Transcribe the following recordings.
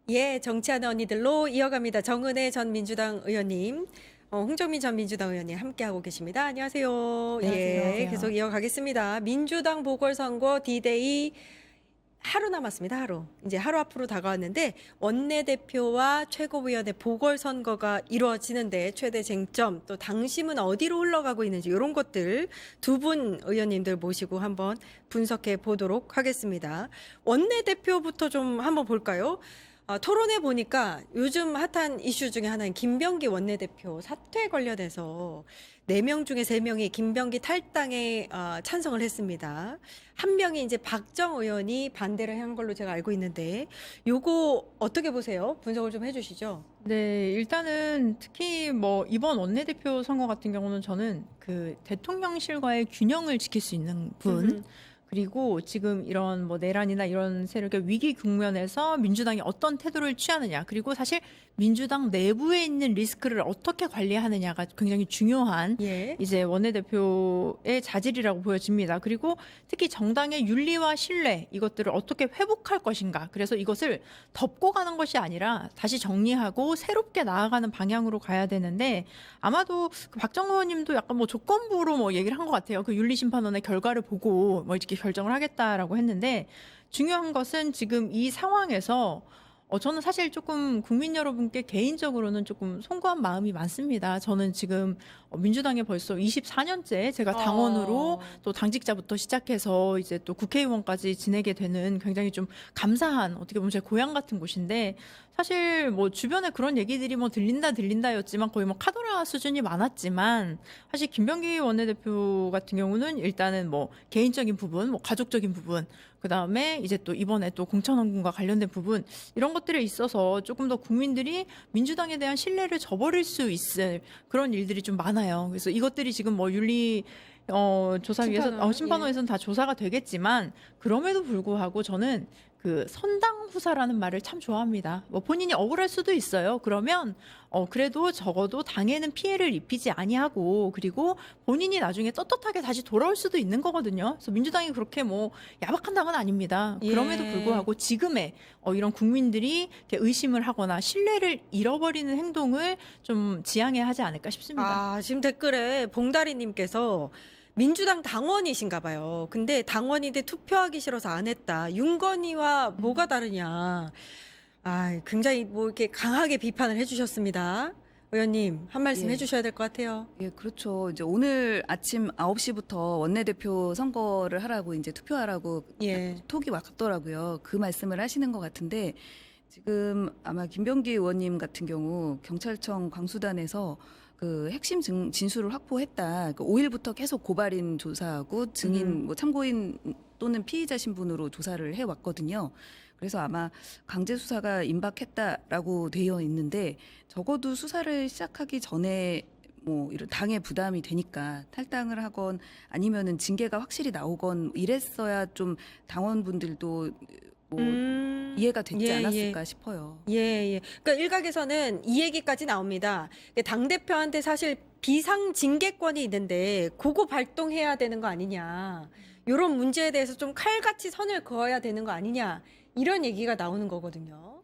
예, 정치하는 언니들로 이어갑니다. 정은혜 전 민주당 의원님, 홍정민 전 민주당 의원님 함께하고 계십니다. 안녕하세요. 예, 안녕하세요. 계속 이어가겠습니다. 민주당 보궐선거 D-Day 하루 남았습니다. 하루. 이제 하루 앞으로 다가왔는데 원내대표와 최고위원회 보궐선거가 이루어지는데 최대 쟁점 또 당심은 어디로 흘러가고 있는지 이런 것들 두 분 의원님들 모시고 한번 분석해 보도록 하겠습니다. 원내대표부터 좀 한번 볼까요? 토론회 보니까 요즘 핫한 이슈 중에 하나인 김병기 원내대표 사퇴 관련해서 4명 중에 3명이 김병기 탈당에 찬성을 했습니다. 한 명이 이제 박정 의원이 반대를 한 걸로 제가 알고 있는데 요거 어떻게 보세요? 분석을 좀 해주시죠. 네, 일단은 특히 뭐 이번 원내대표 선거 같은 경우는 저는 그 대통령실과의 균형을 지킬 수 있는 분, 그리고 지금 이런 뭐 내란이나 이런 세력의 위기 국면에서 민주당이 어떤 태도를 취하느냐, 그리고 사실 민주당 내부에 있는 리스크를 어떻게 관리하느냐가 굉장히 중요한 예. 이제 원내대표의 자질이라고 보여집니다. 그리고 특히 정당의 윤리와 신뢰 이것들을 어떻게 회복할 것인가. 그래서 이것을 덮고 가는 것이 아니라 다시 정리하고 새롭게 나아가는 방향으로 가야 되는데, 아마도 그 박정 의원님도 약간 뭐 조건부로 뭐 얘기를 한 것 같아요. 그 윤리심판원의 결과를 보고 뭐 이렇게 결정을 하겠다라고 했는데, 중요한 것은 지금 이 상황에서 저는 사실 조금 국민 여러분께 개인적으로는 조금 송구한 마음이 많습니다. 저는 지금 민주당에 벌써 24년째 제가 당원으로 또 당직자부터 시작해서 이제 또 국회의원까지 지내게 되는 굉장히 좀 감사한, 어떻게 보면 제 고향 같은 곳인데, 사실 뭐 주변에 그런 얘기들이 뭐 들린다였지만 거의 뭐 카더라 수준이 많았지만, 사실 김병기 원내대표 같은 경우는 일단은 뭐 개인적인 부분, 뭐 가족적인 부분, 그 다음에 이제 또 이번에 또 공천원군과 관련된 부분, 이런 것들에 있어서 조금 더 국민들이 민주당에 대한 신뢰를 저버릴 수 있을 그런 일들이 좀 많아요. 그래서 이것들이 지금 뭐 윤리 조사위에서 심판원에서는 다 조사가 되겠지만, 그럼에도 불구하고 저는 그 선당 후사라는 말을 참 좋아합니다. 뭐 본인이 억울할 수도 있어요. 그러면 그래도 적어도 당에는 피해를 입히지 아니하고, 그리고 본인이 나중에 떳떳하게 다시 돌아올 수도 있는 거거든요. 그래서 민주당이 그렇게 뭐 야박한 당은 아닙니다. 예. 그럼에도 불구하고 지금의 이런 국민들이 이렇게 의심을 하거나 신뢰를 잃어버리는 행동을 좀 지양해야 하지 않을까 싶습니다. 지금 댓글에 봉다리님께서 민주당 당원이신가 봐요. 근데 당원인데 투표하기 싫어서 안 했다. 윤건희와 뭐가 다르냐. 굉장히 뭐 이렇게 강하게 비판을 해주셨습니다. 의원님, 한 말씀 예. 해주셔야 될 것 같아요. 예, 그렇죠. 이제 오늘 아침 9시부터 원내대표 선거를 하라고 이제 투표하라고 예. 톡이 왔더라고요. 그 말씀을 하시는 것 같은데, 지금 아마 김병기 의원님 같은 경우 경찰청 광수단에서 그 핵심 진술을 확보했다. 그 5일부터 계속 고발인 조사하고 증인, 뭐 참고인 또는 피의자 신분으로 조사를 해왔거든요. 그래서 아마 강제 수사가 임박했다라고 되어 있는데, 적어도 수사를 시작하기 전에 뭐 이런 당의 부담이 되니까 탈당을 하건 아니면은 징계가 확실히 나오건 이랬어야 좀 당원분들도 뭐 이해가 됐지 예, 않았을까 싶어요. 예. 그러니까 일각에서는 이 얘기까지 나옵니다. 당대표한테 사실 비상징계권이 있는데 그거 발동해야 되는 거 아니냐. 이런 문제에 대해서 좀 칼같이 선을 그어야 되는 거 아니냐. 이런 얘기가 나오는 거거든요.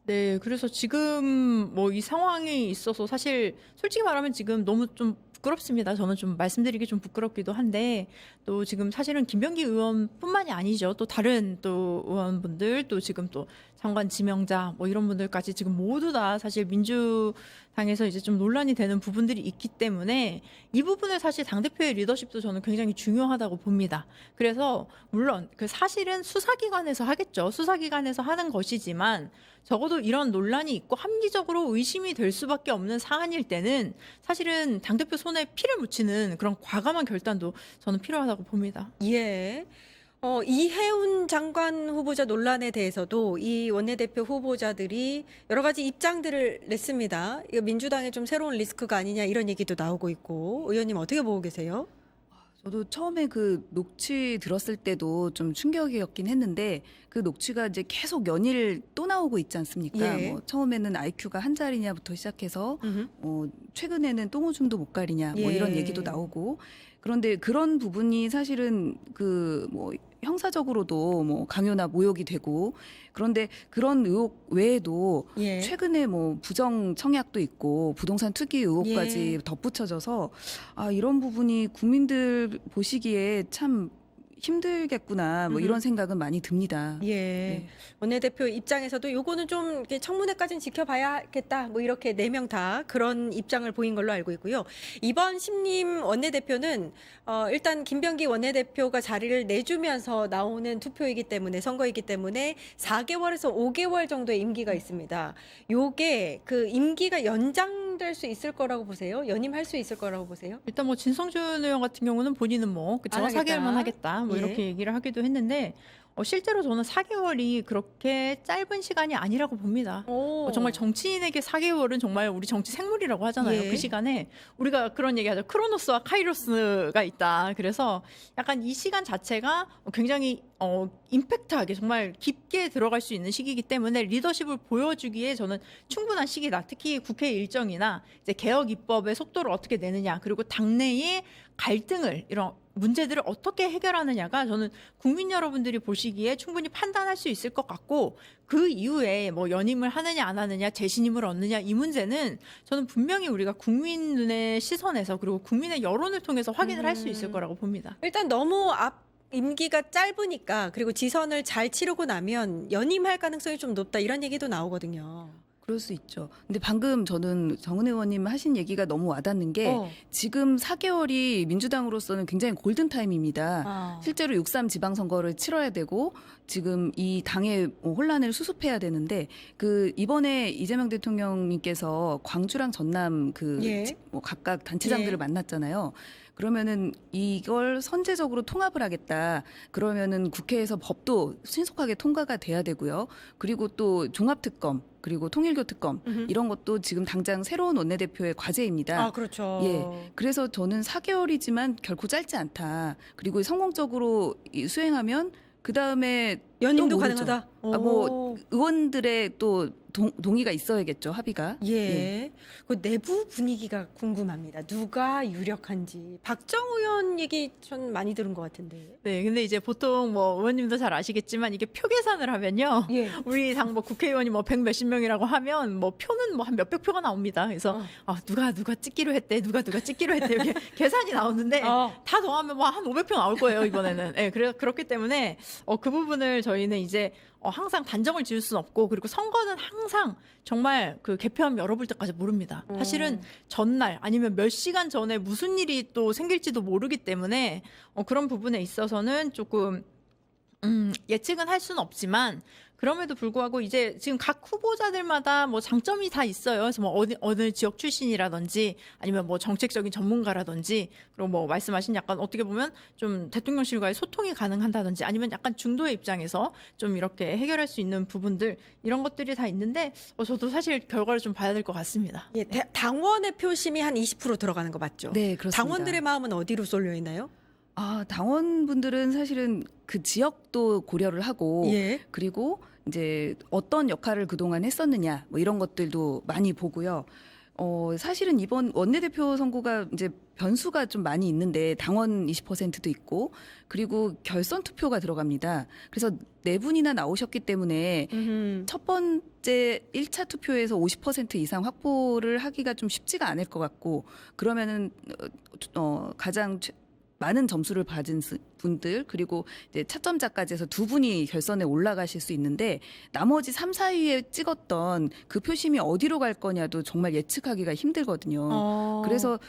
네, 그래서 지금 뭐 이 상황이 있어서 사실 솔직히 말하면 지금 너무 좀 부끄럽습니다. 저는 좀 말씀드리기 좀 부끄럽기도 한데, 또 지금 사실은 김병기 의원뿐만이 아니죠. 또 다른 또 의원분들, 또 지금 또 장관 지명자 뭐 이런 분들까지 지금 모두 다 사실 민주당에서 이제 좀 논란이 되는 부분들이 있기 때문에, 이 부분을 사실 당대표의 리더십도 저는 굉장히 중요하다고 봅니다. 그래서 물론 그 사실은 수사기관에서 하겠죠. 수사기관에서 하는 것이지만, 적어도 이런 논란이 있고 합리적으로 의심이 될 수밖에 없는 사안일 때는 사실은 당대표 손에 피를 묻히는 그런 과감한 결단도 저는 필요하다고 봅니다. 예. 이해운 장관 후보자 논란에 대해서도 이 원내대표 후보자들이 여러 가지 입장들을 냈습니다. 이거 민주당의 좀 새로운 리스크가 아니냐 이런 얘기도 나오고 있고, 의원님 어떻게 보고 계세요? 저도 처음에 그 녹취 들었을 때도 좀 충격이었긴 했는데, 그 녹취가 이제 계속 연일 또 나오고 있지 않습니까? 예. 뭐 처음에는 IQ가 한 자리냐부터 시작해서 최근에는 똥오줌도 못 가리냐 뭐 예. 이런 얘기도 나오고, 그런데 그런 부분이 사실은 그 뭐 형사적으로도 뭐 강요나 모욕이 되고 그런데 그런 의혹 외에도 예. 최근에 뭐 부정 청약도 있고 부동산 투기 의혹까지 예. 덧붙여져서 아 이런 부분이 국민들 보시기에 참 힘들겠구나 뭐 이런 생각은 많이 듭니다. 예. 네. 원내대표 입장에서도 요거는 좀 이렇게 청문회까지는 지켜봐야겠다. 뭐 이렇게 4명 다 그런 입장을 보인 걸로 알고 있고요. 이번 신임 원내대표는 일단 김병기 원내대표가 자리를 내주면서 나오는 투표이기 때문에 선거이기 때문에 4개월에서 5개월 정도의 임기가 있습니다. 요게 그 임기가 연장될 수 있을 거라고 보세요? 연임할 수 있을 거라고 보세요? 일단 뭐 진성준 의원 같은 경우는 본인은 뭐 그쵸, 안 하겠다. 4개월만 하겠다 뭐 예. 이렇게 얘기를 하기도 했는데 실제로 저는 4개월이 그렇게 짧은 시간이 아니라고 봅니다. 오. 정말 정치인에게 4개월은 정말 우리 정치 생물이라고 하잖아요. 예. 그 시간에 우리가 그런 얘기하죠. 크로노스와 카이로스가 있다. 그래서 약간 이 시간 자체가 굉장히 임팩트하게 정말 깊게 들어갈 수 있는 시기이기 때문에 리더십을 보여주기에 저는 충분한 시기다. 특히 국회 일정이나 이제 개혁 입법의 속도를 어떻게 내느냐, 그리고 당내의 갈등을 이런 문제들을 어떻게 해결하느냐가 저는 국민 여러분들이 보시기에 충분히 판단할 수 있을 것 같고 그 이후에 뭐 연임을 하느냐 안 하느냐 재신임을 얻느냐 이 문제는 저는 분명히 우리가 국민 눈의 시선에서 그리고 국민의 여론을 통해서 확인을 할 수 있을 거라고 봅니다. 일단 너무 임기가 짧으니까 그리고 지선을 잘 치르고 나면 연임할 가능성이 좀 높다 이런 얘기도 나오거든요. 그럴 수 있죠. 근데 방금 저는 정은 의원님 하신 얘기가 너무 와닿는 게 지금 4개월이 민주당으로서는 굉장히 골든타임입니다. 실제로 6.3 지방선거를 치러야 되고 지금 이 당의 혼란을 수습해야 되는데 그 이번에 이재명 대통령님께서 광주랑 전남 뭐 각각 단체장들을 만났잖아요. 그러면은 이걸 선제적으로 통합을 하겠다. 그러면은 국회에서 법도 신속하게 통과가 돼야 되고요. 그리고 또 종합특검 그리고 통일교 특검 이런 것도 지금 당장 새로운 원내대표의 과제입니다. 아, 그렇죠. 예. 그래서 저는 4개월이지만 결코 짧지 않다. 그리고 성공적으로 수행하면 그 다음에 연임도 가능하다. 뭐 의원들의 또 동의가 있어야겠죠, 합의가. 예. 그 내부 분위기가 궁금합니다. 누가 유력한지. 박정우 의원 얘기 전 많이 들은 것 같은데. 네, 근데 이제 보통 뭐 의원님도 잘 아시겠지만 이게 표 계산을 하면요. 예. 우리 당 뭐 국회의원이 뭐 100 몇십 명이라고 하면 뭐 표는 뭐 한 몇백 표가 나옵니다. 그래서 누가 찍기로 했대, 누가 찍기로 했대 이렇게 계산이 나오는데 다 더하면 뭐 한 500표 나올 거예요 이번에는. 네, 그렇기 때문에 그 부분을 저희는 이제 항상 단정을 지을 수는 없고 그리고 선거는 항상 정말 그 개표함 열어볼 때까지 모릅니다. 사실은 전날 아니면 몇 시간 전에 무슨 일이 또 생길지도 모르기 때문에 그런 부분에 있어서는 조금 예측은 할 수는 없지만 그럼에도 불구하고 이제 지금 각 후보자들마다 뭐 장점이 다 있어요. 그래서 뭐 어느 지역 출신이라든지 아니면 뭐 정책적인 전문가라든지 그리고 뭐 말씀하신 약간 어떻게 보면 좀 대통령실과의 소통이 가능한다든지 아니면 약간 중도의 입장에서 좀 이렇게 해결할 수 있는 부분들 이런 것들이 다 있는데 저도 사실 결과를 좀 봐야 될 것 같습니다. 예, 당원의 표심이 한 20% 들어가는 거 맞죠? 네, 그렇습니다. 당원들의 마음은 어디로 쏠려 있나요? 당원분들은 사실은 그 지역도 고려를 하고 그리고 이제 어떤 역할을 그동안 했었느냐 뭐 이런 것들도 많이 보고요. 사실은 이번 원내대표 선거가 이제 변수가 좀 많이 있는데 당원 20%도 있고 그리고 결선 투표가 들어갑니다. 그래서 4분이나 나오셨기 때문에 첫 번째 1차 투표에서 50% 이상 확보를 하기가 좀 쉽지가 않을 것 같고 그러면은 가장 많은 점수를 받은 분들 그리고 이제 차점자까지 해서 2분이 결선에 올라가실 수 있는데 나머지 3, 4위에 찍었던 그 표심이 어디로 갈 거냐도 정말 예측하기가 힘들거든요. 그래서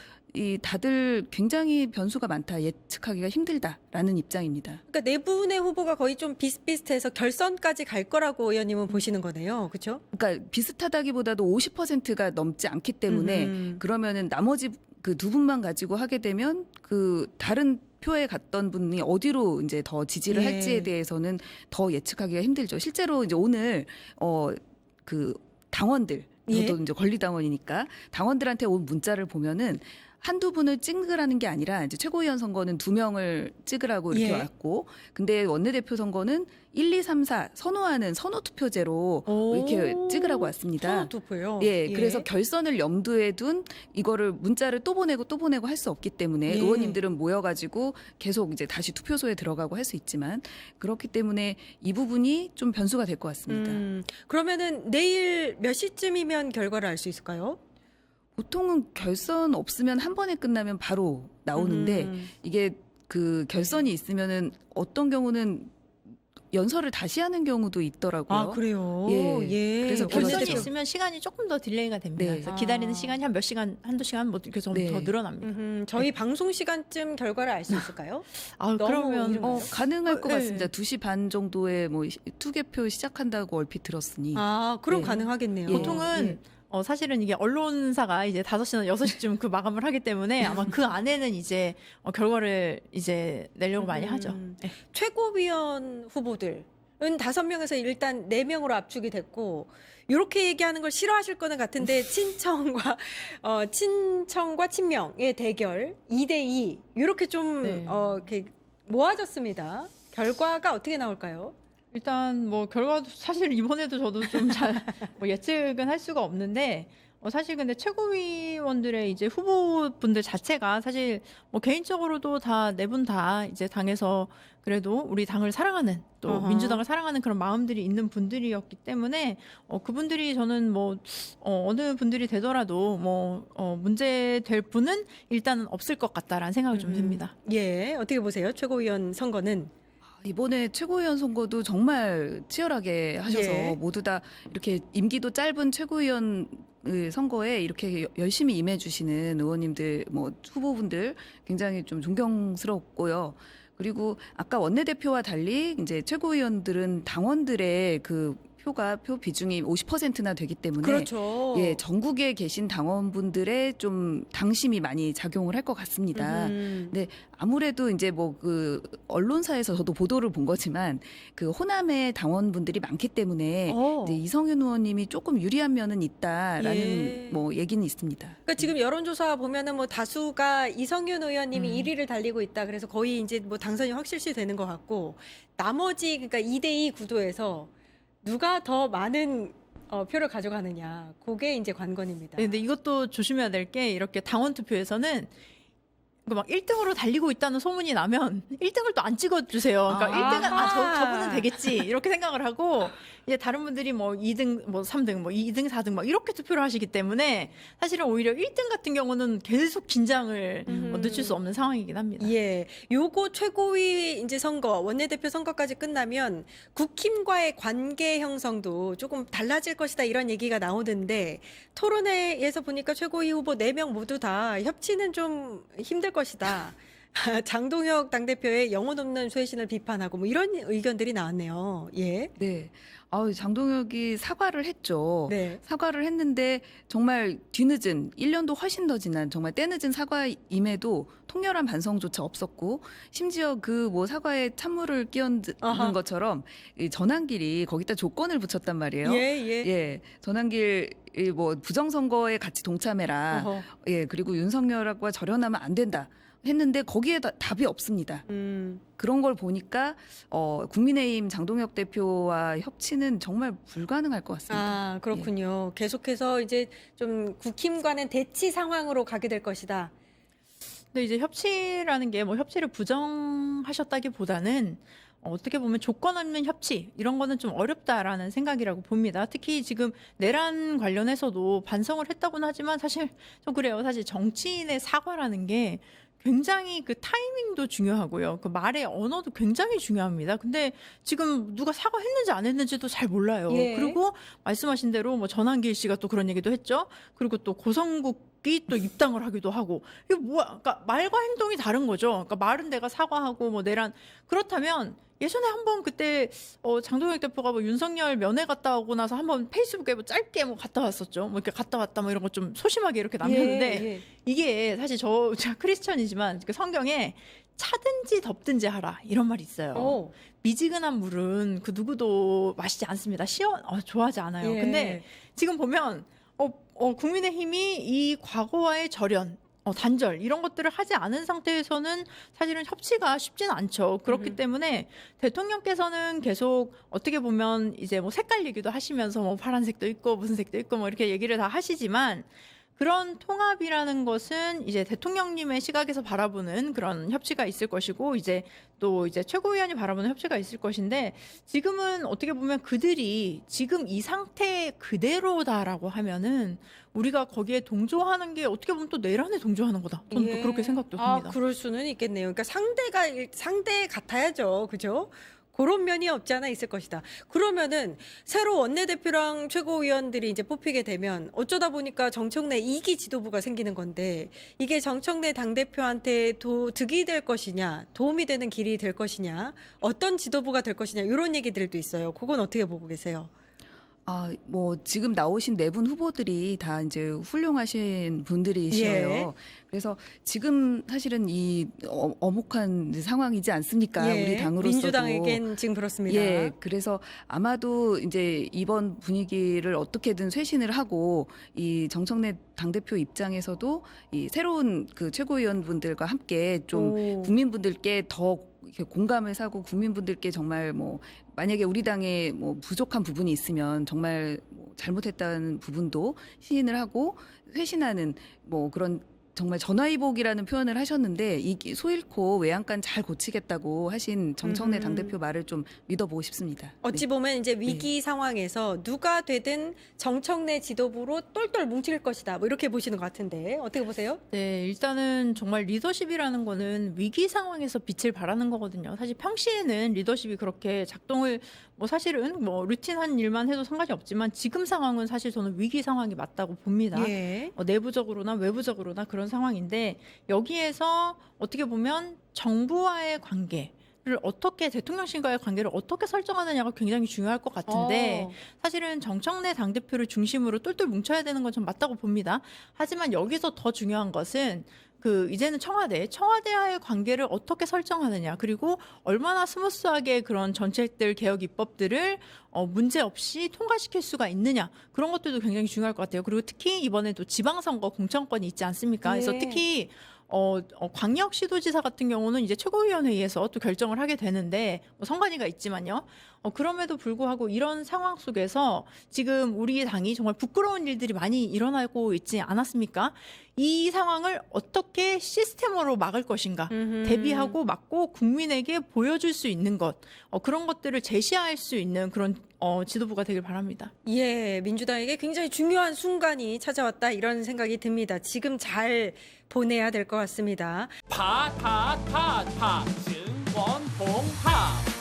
다들 굉장히 변수가 많다, 예측하기가 힘들다라는 입장입니다. 그러니까 4분의 후보가 거의 좀 비슷비슷해서 결선까지 갈 거라고 의원님은 보시는 거네요. 그렇죠? 그러니까 비슷하다기보다도 50%가 넘지 않기 때문에 그러면은 나머지 그 2분만 가지고 하게 되면 그 다른 표에 갔던 분이 어디로 이제 더 지지를 할지에 대해서는 더 예측하기가 힘들죠. 실제로 이제 오늘 그 당원들 저도 이제 권리당원이니까 당원들한테 온 문자를 보면은 한두 분을 찍으라는 게 아니라 이제 최고위원 선거는 2명을 찍으라고 이렇게 예. 왔고, 근데 원내대표 선거는 1, 2, 3, 4 선호하는 선호투표제로 이렇게 찍으라고 왔습니다. 선호투표요. 예, 그래서 결선을 염두에 둔 이거를 문자를 또 보내고 할 수 없기 때문에 예. 의원님들은 모여가지고 계속 이제 다시 투표소에 들어가고 할 수 있지만, 그렇기 때문에 이 부분이 좀 변수가 될 것 같습니다. 그러면은 내일 몇 시쯤이면 결과를 알 수 있을까요? 보통은 결선 없으면 한 번에 끝나면 바로 나오는데 이게 그 결선이 있으면은 어떤 경우는 연설을 다시 하는 경우도 있더라고요. 아, 그래요? 예. 그래서 결선이 원내대표. 있으면 시간이 조금 더 딜레이가 됩니다. 네. 그래서 아. 기다리는 시간이 한 몇 시간, 한두 시간 뭐 이렇게 좀 네. 더 늘어납니다. 저희 방송 시간쯤 결과를 알 수 있을까요? 아, 너무 그러면 이른가요? 가능할 것 네. 같습니다. 2시 반 정도에 뭐 투개표 시작한다고 얼핏 들었으니. 아, 그럼 예. 가능하겠네요. 예. 보통은 사실은 이게 언론사가 이제 5시나 6시쯤 그 마감을 하기 때문에 아마 그 안에는 이제 결과를 이제 내려고 많이 하죠. 네. 최고위원 후보들은 5명에서 일단 4명으로 압축이 됐고, 이렇게 얘기하는 걸 싫어하실 거는 같은데 친청과 친명의 대결 2대2 이렇게 좀 네. 이렇게 모아졌습니다. 결과가 어떻게 나올까요? 일단 뭐 결과도 사실 이번에도 저도 좀 잘 뭐 예측은 할 수가 없는데 사실 근데 최고위원들의 이제 후보분들 자체가 사실 뭐 개인적으로도 다 네 분 다 이제 당에서 그래도 우리 당을 사랑하는 또 어허. 민주당을 사랑하는 그런 마음들이 있는 분들이었기 때문에 그분들이 저는 뭐 어느 분들이 되더라도 뭐 문제 될 분은 일단은 없을 것 같다라는 생각이 좀 듭니다. 예, 어떻게 보세요? 최고위원 선거는? 이번에 최고위원 선거도 정말 치열하게 하셔서 예. 모두 다 이렇게 임기도 짧은 최고위원 선거에 이렇게 열심히 임해주시는 의원님들, 뭐 후보분들 굉장히 좀 존경스럽고요. 그리고 아까 원내대표와 달리 이제 최고위원들은 당원들의 그 표 비중이 50%나 되기 때문에 그렇죠. 예, 전국에 계신 당원분들의 좀 당심이 많이 작용을 할 것 같습니다. 네, 아무래도 이제 뭐 그 언론사에서 저도 보도를 본 거지만 그 호남의 당원분들이 많기 때문에 이제 이성윤 의원님이 조금 유리한 면은 있다라는 예. 뭐 얘기는 있습니다. 그러니까 지금 여론조사 보면은 뭐 다수가 이성윤 의원님이 1위를 달리고 있다. 그래서 거의 이제 뭐 당선이 확실시 되는 것 같고, 나머지 그러니까 2대2 구도에서 누가 더 많은 표를 가져가느냐, 그게 이제 관건입니다. 네, 근데 이것도 조심해야 될 게 이렇게 당원 투표에서는 막 1등으로 달리고 있다는 소문이 나면 1등을 또 안 찍어주세요. 그러니까 아하. 1등은 저분은 되겠지 이렇게 생각을 하고 이제 다른 분들이 뭐 2등, 뭐 3등, 뭐 2등, 4등 막 이렇게 투표를 하시기 때문에 사실은 오히려 1등 같은 경우는 계속 긴장을 늦출 수 없는 상황이긴 합니다. 예, 요거 최고위 이제 선거, 원내대표 선거까지 끝나면 국힘과의 관계 형성도 조금 달라질 것이다 이런 얘기가 나오는데, 토론회에서 보니까 최고위 후보 4명 모두 다 협치는 좀 힘들 것이다. 장동혁 당대표의 영혼 없는 쇄신을 비판하고 뭐 이런 의견들이 나왔네요. 예. 네. 장동혁이 사과를 했죠. 네. 사과를 했는데 정말 뒤늦은 1년도 훨씬 더 지난 정말 때늦은 사과임에도 통렬한 반성조차 없었고, 심지어 그 뭐 사과에 찬물을 끼얹는 아하. 것처럼 이 전환길이 거기다 조건을 붙였단 말이에요. 예. 전환길 뭐 부정선거에 같이 동참해라. 어허. 예, 그리고 윤석열과 절연하면 안 된다. 했는데 거기에 답이 없습니다. 그런 걸 보니까 국민의힘 장동혁 대표와 협치는 정말 불가능할 것 같습니다. 아, 그렇군요. 계속해서 이제 좀 국힘과는 대치 상황으로 가게 될 것이다. 근데 이제 협치라는 게 뭐 협치를 부정하셨다기보다는 어떻게 보면 조건 없는 협치 이런 거는 좀 어렵다라는 생각이라고 봅니다. 특히 지금 내란 관련해서도 반성을 했다고는 하지만 사실 좀 그래요. 사실 정치인의 사과라는 게 굉장히 그 타이밍도 중요하고요. 그 말의 언어도 굉장히 중요합니다. 근데 지금 누가 사과했는지 안 했는지도 잘 몰라요. 예. 그리고 말씀하신 대로 뭐 전한길 씨가 또 그런 얘기도 했죠. 그리고 또 고성국이 또 입당을 하기도 하고, 이게 뭐야? 그러니까 말과 행동이 다른 거죠. 그러니까 말은 내가 사과하고 뭐 내란, 그렇다면 예전에 한번 그때 장동혁 대표가 뭐 윤석열 면회 갔다 오고 나서 한번 페이스북에 뭐 짧게 뭐 갔다 왔었죠. 뭐 이렇게 갔다 왔다 뭐 이런 거 좀 소심하게 이렇게 남겼는데, 예. 이게 사실 제가 크리스천이지만 그 성경에 차든지 덥든지 하라 이런 말이 있어요. 오. 미지근한 물은 그 누구도 마시지 않습니다. 좋아하지 않아요. 예. 근데 지금 보면 국민의힘이 이 과거와의 절연, 단절 이런 것들을 하지 않은 상태에서는 사실은 협치가 쉽지는 않죠. 그렇기 때문에 대통령께서는 계속 어떻게 보면 이제 뭐 색깔 얘기도 하시면서 뭐 파란색도 있고 무슨 색도 있고 뭐 이렇게 얘기를 다 하시지만 그런 통합이라는 것은 이제 대통령님의 시각에서 바라보는 그런 협치가 있을 것이고 이제 또 이제 최고위원이 바라보는 협치가 있을 것인데 지금은 어떻게 보면 그들이 지금 이 상태 그대로다라고 하면은 우리가 거기에 동조하는 게 어떻게 보면 또 내란에 동조하는 거다. 저는 또 그렇게 생각도 합니다. 그럴 수는 있겠네요. 그러니까 상대 같아야죠. 그죠? 그런 면이 없지 않아 있을 것이다. 그러면은 새로 원내대표랑 최고위원들이 이제 뽑히게 되면 어쩌다 보니까 정청래 2기 지도부가 생기는 건데 이게 정청래 당대표한테 득이 될 것이냐, 도움이 되는 길이 될 것이냐, 어떤 지도부가 될 것이냐 이런 얘기들도 있어요. 그건 어떻게 보고 계세요? 뭐 지금 나오신 네 분 후보들이 다 이제 훌륭하신 분들이시어요. 예. 그래서 지금 사실은 이 엄혹한 상황이지 않습니까? 우리 당으로서도. 민주당에겐 지금 그렇습니다. 예, 그래서 아마도 이제 이번 분위기를 어떻게든 쇄신을 하고 이 정청래 당대표 입장에서도 이 새로운 그 최고위원분들과 함께 좀 국민분들께 더 이렇게 공감을 사고 국민분들께 정말 뭐 만약에 우리 당에 뭐 부족한 부분이 있으면 정말 뭐 잘못했다는 부분도 시인을 하고 회신하는 뭐 그런 정말 전화위복이라는 표현을 하셨는데 이 소 잃고 외양간 잘 고치겠다고 하신 정청래 당대표 말을 좀 믿어보고 싶습니다. 어찌 보면 이제 위기 상황에서 누가 되든 정청래 지도부로 똘똘 뭉칠 것이다. 뭐 이렇게 보시는 것 같은데 어떻게 보세요? 네, 일단은 정말 리더십이라는 거는 위기 상황에서 빛을 발하는 거거든요. 사실 평시에는 리더십이 그렇게 작동을 뭐 사실은 뭐 루틴한 일만 해도 상관이 없지만 지금 상황은 사실 저는 위기 상황이 맞다고 봅니다. 예. 내부적으로나 외부적으로나 그런 상황인데 여기에서 어떻게 보면 정부와의 관계를 어떻게 대통령실과의 관계를 어떻게 설정하느냐가 굉장히 중요할 것 같은데 사실은 정청래 당대표를 중심으로 똘똘 뭉쳐야 되는 건 좀 맞다고 봅니다. 하지만 여기서 더 중요한 것은 이제는 청와대와의 관계를 어떻게 설정하느냐, 그리고 얼마나 스무스하게 그런 정책들, 개혁 입법들을 문제 없이 통과시킬 수가 있느냐, 그런 것들도 굉장히 중요할 것 같아요. 그리고 특히 이번에 또 지방선거 공천권이 있지 않습니까? 그래서 특히 광역시도지사 같은 경우는 이제 최고위원회의에서 또 결정을 하게 되는데 뭐 선관위가 있지만요. 그럼에도 불구하고 이런 상황 속에서 지금 우리 당이 정말 부끄러운 일들이 많이 일어나고 있지 않았습니까? 이 상황을 어떻게 시스템으로 막을 것인가, 대비하고 막고 국민에게 보여줄 수 있는 것, 그런 것들을 제시할 수 있는 그런 지도부가 되길 바랍니다. 예, 민주당에게 굉장히 중요한 순간이 찾아왔다 이런 생각이 듭니다. 지금 잘 보내야 될 것 같습니다. 증권봉합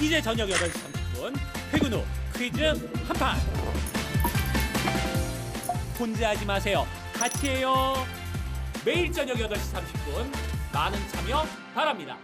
이제 저녁 8시 30분 퇴근 후 퀴즈 한판 혼자 하지 마세요. 같이 해요. 매일 저녁 8시 30분 많은 참여 바랍니다.